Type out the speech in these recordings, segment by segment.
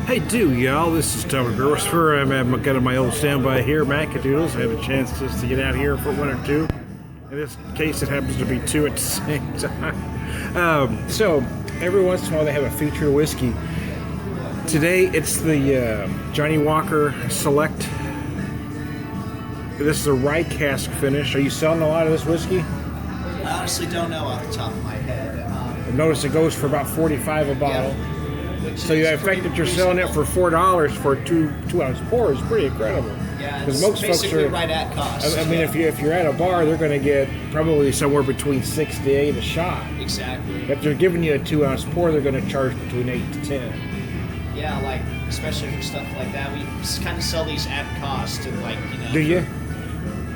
Hey, y'all, this is Tom Grossfer. I'm at kind of my old standby here, Macadoodles. I have a chance just to get out here for one or two. In this case, it happens to be two at the same time. So, every once in a while they have a featured whiskey. Today, it's the Johnnie Walker Select. This is a rye cask finish. Are you selling a lot of this whiskey? I honestly don't know off the top of my head. Notice it goes for about $45 a bottle. Yeah. So the fact that you're selling it for $4 for a two-ounce pour is pretty incredible. Yeah, it's most basically folks are right at cost. I mean, if you're at a bar, they're going to get probably somewhere between 6 to 8 a shot. Exactly. If they're giving you a 2-ounce pour, they're going to charge between 8 to 10. Yeah, like especially for stuff like that, we kind of sell these at cost, and Do you?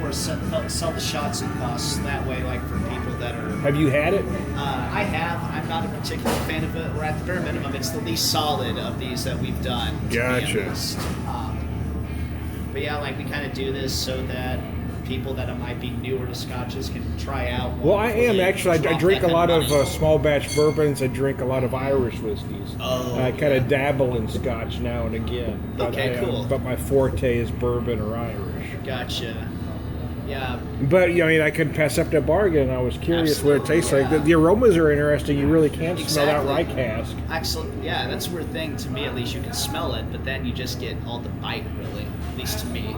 Or sell the shots at cost that way, like for people that are. Have you had it? I have. I'm not a particular fan of it. Or at the bare minimum, it's the least solid of these that we've done. Gotcha. But yeah, we kind of do this so that people that might be newer to scotches can try out. Well, I am actually. I drink a lot of small batch bourbons. I drink a lot of Irish whiskeys. Oh. I kind of dabble in Scotch now and again. Okay, cool. But my forte is bourbon or Irish. Gotcha. Yeah. But, I couldn't pass up that bargain. I was curious what it tastes like. The aromas are interesting. You really can smell that rye cask. Excellent. Yeah, that's a weird thing. To me, at least, you can smell it, but then you just get all the bite, really. At least to me.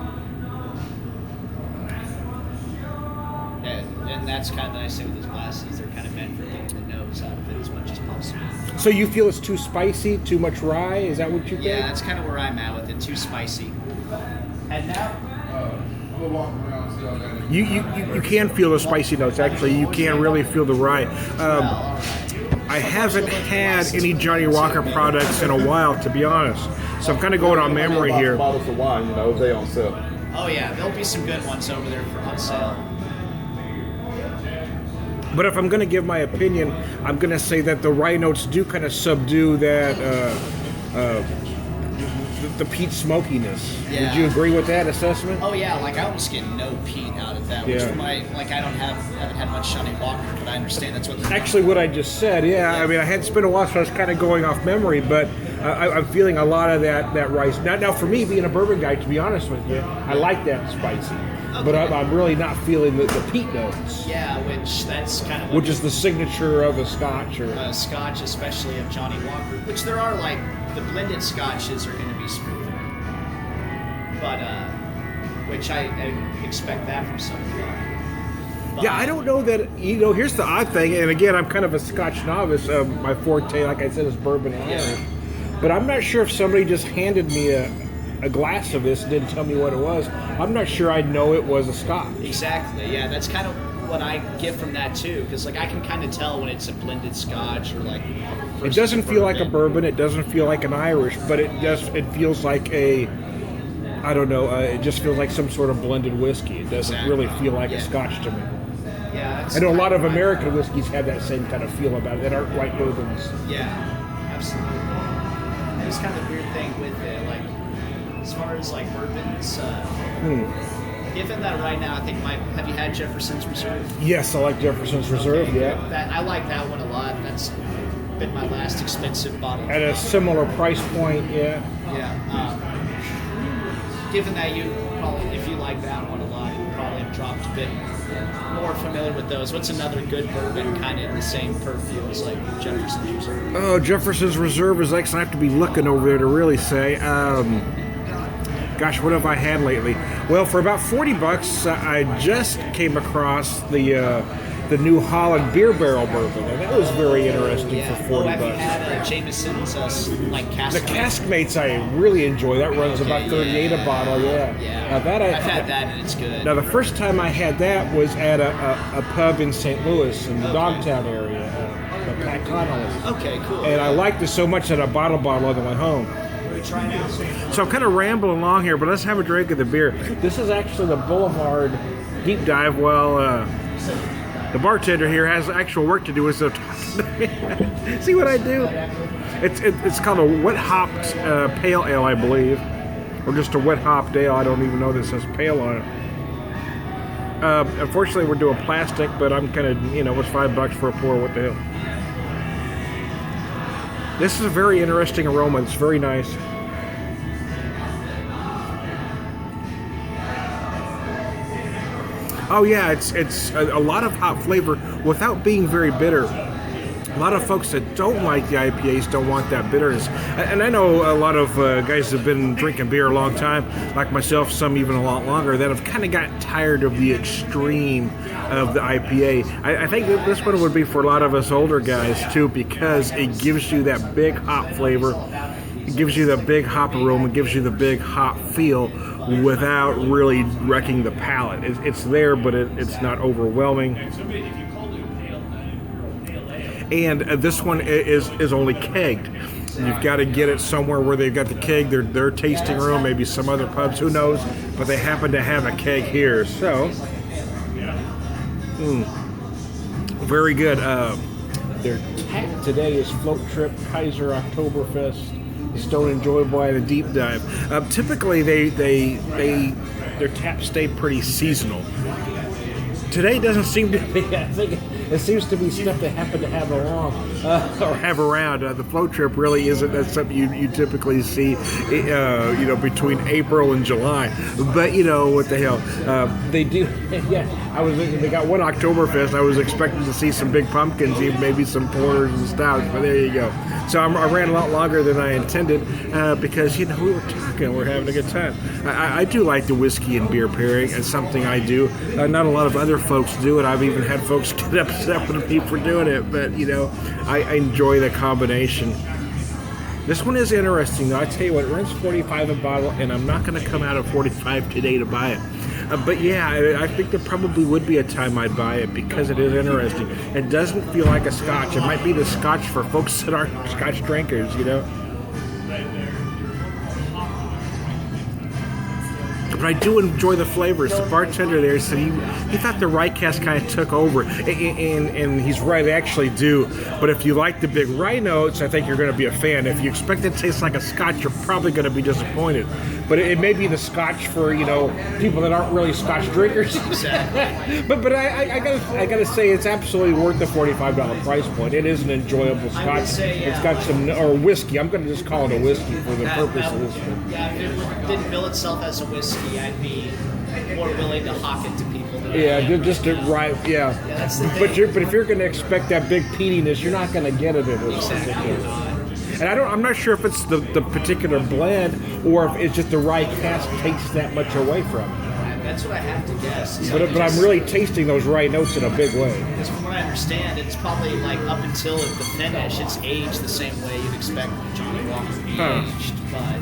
And that's kind of the nice thing with these glasses. They're kind of meant for getting the nose out of it as much as possible. So you feel it's too spicy, too much rye? Is that what you think? Yeah, that's kind of where I'm at with it. Too spicy. And now... You can feel the spicy notes. Actually, you can really feel the rye. I haven't had any Johnnie Walker products in a while, to be honest. So I'm kind of going on memory here. Bottles of wine, they on sale. Oh yeah, there'll be some good ones over there for on sale. But if I'm going to give my opinion, I'm going to say that the rye notes do kind of subdue that the peat smokiness. Yeah. Would you agree with that assessment? Oh yeah, I almost get no peat out of that, which I haven't had much Johnnie Walker, but I understand that's what. Actually, what I just said, yeah. I mean, I hadn't spent a while, so I was kind of going off memory, but I'm feeling a lot of that rice. Now, for me, being a bourbon guy, to be honest with you, I like that spicy. Okay. But I'm really not feeling the peat notes. Yeah, that's kind of... Which is the signature of a Scotch. Or Scotch, especially of Johnnie Walker, which there are, the blended Scotches are going to be smoother. But, which I expect that from some people. Yeah, I don't know that, here's the odd thing, and again, I'm kind of a Scotch novice. My forte, like I said, is bourbon and Irish. But I'm not sure if somebody just handed me a glass of this and didn't tell me what it was. I'm not sure I'd know it was a Scotch. Exactly, yeah. That's kind of what I get from that, too. Because, I can kind of tell when it's a blended Scotch or, It doesn't feel like a bourbon. It doesn't feel like an Irish. But it feels like I don't know, it just feels like some sort of blended whiskey. It doesn't really feel like a Scotch to me. Yeah, I know a lot of American whiskeys have that same kind of feel about it that aren't quite bourbons. Yeah, absolutely. It's kind of a weird thing with it, as far as bourbons, given that right now, I think have you had Jefferson's Reserve? Yes, I like Jefferson's Reserve, okay, yeah. I like that one a lot. That's been my last expensive bottle. At a similar price point, yeah. Yeah. Given that you probably, if you like that one a lot, you probably have dropped a bit more familiar with those. What's another good bourbon kind of in the same perfume as Jefferson's Reserve? Oh, Jefferson's Reserve is excellent. I have to be looking over there to really say. Gosh, what have I had lately? Well, for about $40, I just came across the New Holland beer barrel bourbon, and that was very interesting for $40. Have you had Jameson's Cask? The Cask mates I really enjoy. That runs about $38 a bottle. Yeah. Now that I've had that and it's good. Now the first time I had that was at a pub in St. Louis in the Dogtown area, the Macadoodles. Okay, cool. And I liked it so much that I bottle on the way home. So I'm kind of rambling along here, but let's have a drink of the beer. This is actually the Boulevard deep dive. Well, the bartender here has actual work to do, so see what I do? It's called a wet hopped pale ale, I believe, or just a wet hopped ale. I don't even know that says pale on it. Unfortunately, we're doing plastic, but I'm kind of, what's $5 for a pour? What the hell? This is a very interesting aroma. It's very nice. Oh yeah, it's a lot of hop flavor without being very bitter. A lot of folks that don't like the IPAs don't want that bitterness. And I know a lot of guys that have been drinking beer a long time, like myself, some even a lot longer, that have kind of gotten tired of the extreme of the IPA. I think that this one would be for a lot of us older guys too, because it gives you that big hop flavor. It gives you the big hop aroma, gives you the big hop feel without really wrecking the palate. It's there, but it's not overwhelming. And this one is only kegged. You've got to get it somewhere where they've got the keg, their tasting room, maybe some other pubs, who knows, but they happen to have a keg here. So, very good. Their tap today is Float Trip, Kaiser Oktoberfest, the Stone and Joy Boy, and the Deep Dive. Typically, their taps stay pretty seasonal. Today doesn't seem to be. I think it seems to be stuff they happen to have along or have around. The Float Trip really isn't. That's something you typically see, between April and July. But what the hell? They do. Yeah, they got one Oktoberfest. I was expecting to see some big pumpkins, even maybe some porters and stouts. But there you go. So I ran a lot longer than I intended because we were talking, we're having a good time. I do like the whiskey and beer pairing. It's something I do. Not a lot of other folks do it. I've even had folks get upset with me for doing it, but I enjoy the combination. This one is interesting though. I tell you what, it runs $45 a bottle, and I'm not going to come out of 45 today to buy it. But yeah, I think there probably would be a time I'd buy it because it is interesting. It doesn't feel like a Scotch. It might be the Scotch for folks that aren't Scotch drinkers, But I do enjoy the flavors. The bartender there said he thought the rye cask kind of took over, and he's right, they actually do. But if you like the big rye notes, I think you're going to be a fan. If you expect it to taste like a Scotch, you're probably going to be disappointed. But it may be the Scotch for people that aren't really Scotch drinkers. Exactly. but I gotta say it's absolutely worth the $45 price point. It is an enjoyable Scotch. I would say, yeah. It's got some whiskey. I'm going to just call it a whiskey for the purpose of this one. Yeah, if it didn't bill itself as a whiskey, I'd be more willing to hawk it to people. Just to right. Yeah. That's the thing. But if you're going to expect that big peatiness, you're not going to get it in this particular. And I'm not sure if it's the particular blend or if it's just the rye cask takes that much away from it. That's what I have to guess. But I'm really tasting those rye notes in a big way. Because from what I understand, it's probably like up until the finish, it's aged the same way you'd expect Johnnie Walker to be aged. But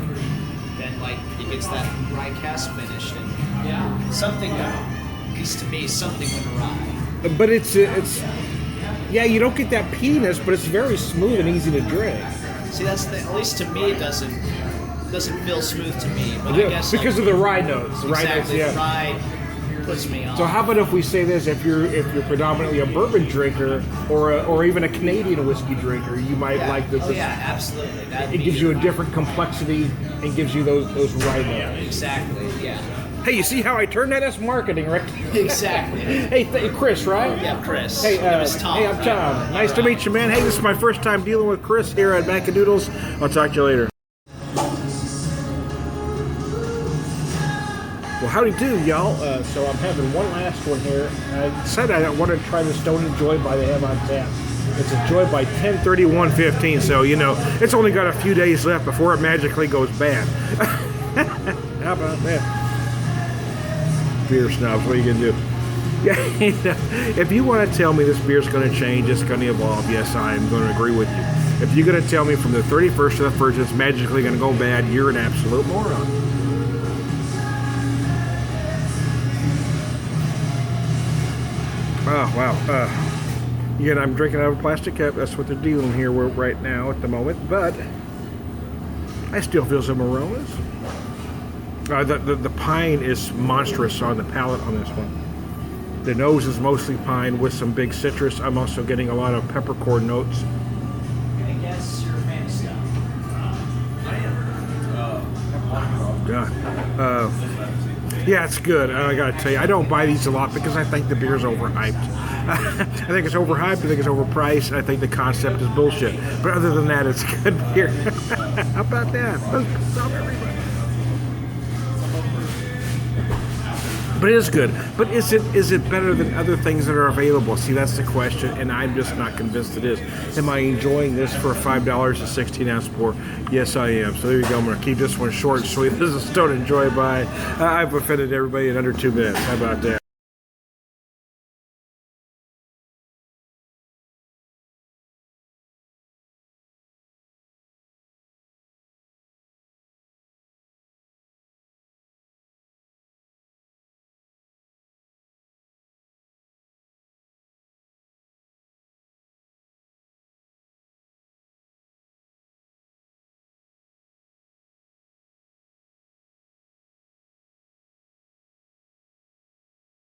then it gets that rye cask finish, and something, at least to me, something went awry. But it's you don't get that peatiness, but it's very smooth and easy to drink. See, at least to me, it doesn't feel smooth to me. But I guess because of the rye notes. The exactly, rye notes, the rye puts me off. So how about if we say this? If you're predominantly a bourbon drinker or even a Canadian whiskey drinker, you might like this. Oh yeah, absolutely. It gives you a different complexity and gives you those rye notes. Exactly. Yeah. Hey, you see how I turned that? That's marketing, right? Exactly. Hey, Chris, right? Yeah, Chris. Hey, Tom. Hey, I'm Tom. Nice to meet you, man. Hey, this is my first time dealing with Chris here at Macadoodles. I'll talk to you later. Well, howdy do, y'all. So I'm having one last one here. I said I wanted to try the Stone and Joy by they have on tap. It's a Joy by 10/31/15, so it's only got a few days left before it magically goes bad. How about that? Beer snobs, what are you gonna do? Yeah, if you want to tell me this beer's going to change, it's going to evolve, yes, I am going to agree with you. If you're going to tell me from the 31st to the 1st it's magically going to go bad, you're an absolute moron. Oh, wow. Again, I'm drinking out of a plastic cup. That's what they're dealing here right now at the moment, but I still feel some aromas. The pine is monstrous on the palate on this one. The nose is mostly pine with some big citrus. I'm also getting a lot of peppercorn notes. I guess you're a fan of stuff. God. Yeah, it's good. I gotta tell you, I don't buy these a lot because I think the beer's overhyped. I think it's overhyped. I think it's overpriced. I think the concept is bullshit. But other than that, it's good beer. How about that? Stop everybody. But it is good. But is it better than other things that are available? See, that's the question, and I'm just not convinced it is. Am I enjoying this for $5 a 16-ounce pour? Yes, I am. So there you go. I'm going to keep this one short and sweet. This is Stone Enjoy by. I've offended everybody in under 2 minutes. How about that?